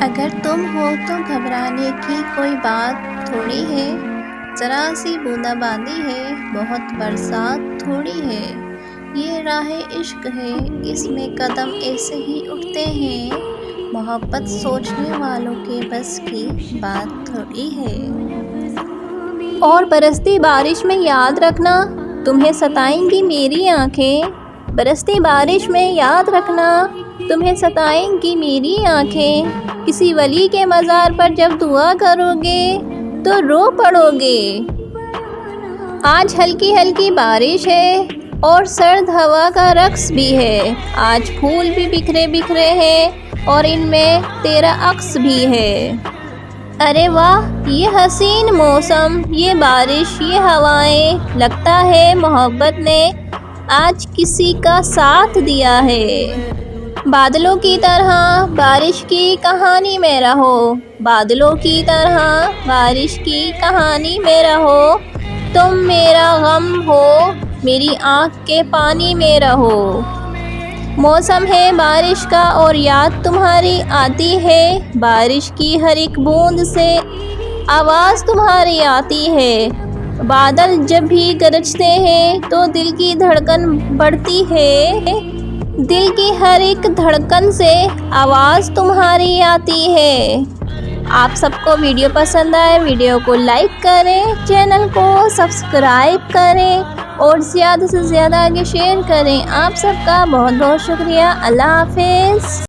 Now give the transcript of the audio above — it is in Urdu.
اگر تم ہو تو گھبرانے کی کوئی بات تھوڑی ہے، ذرا سی بوندا باندی ہے، بہت برسات تھوڑی ہے۔ یہ راہ عشق ہے، اس میں قدم ایسے ہی اٹھتے ہیں، محبت سوچنے والوں کے بس کی بات تھوڑی ہے۔ اور برستی بارش میں یاد رکھنا، تمہیں ستائیں گی میری آنکھیں۔ برستی بارش میں یاد رکھنا، تمہیں ستائیں گی میری آنکھیں۔ کسی ولی کے مزار پر جب دعا کرو گے تو رو پڑو گے۔ آج ہلکی ہلکی بارش ہے اور سرد ہوا کا رقص بھی ہے۔ آج پھول بھی بکھرے بکھرے ہیں اور ان میں تیرا عکس بھی ہے۔ ارے واہ یہ حسین موسم، یہ بارش، یہ ہوائیں، لگتا ہے محبت نے آج کسی کا ساتھ دیا ہے۔ بادلوں کی طرح بارش کی کہانی میں رہو، بادلوں کی طرح بارش کی کہانی میں رہو۔ تم میرا غم ہو، میری آنکھ کے پانی میں رہو۔ موسم ہے بارش کا اور یاد تمہاری آتی ہے، بارش کی ہر ایک بوند سے آواز تمہاری آتی ہے۔ بادل جب بھی گرجتے ہیں تو دل کی دھڑکن بڑھتی ہے، دل کی ہر ایک دھڑکن سے آواز تمہاری آتی ہے۔ آپ سب کو ویڈیو پسند آئے، ویڈیو کو لائک کریں، چینل کو سبسکرائب کریں اور زیادہ سے زیادہ آگے شیئر کریں۔ آپ سب کا بہت بہت شکریہ۔ اللہ حافظ۔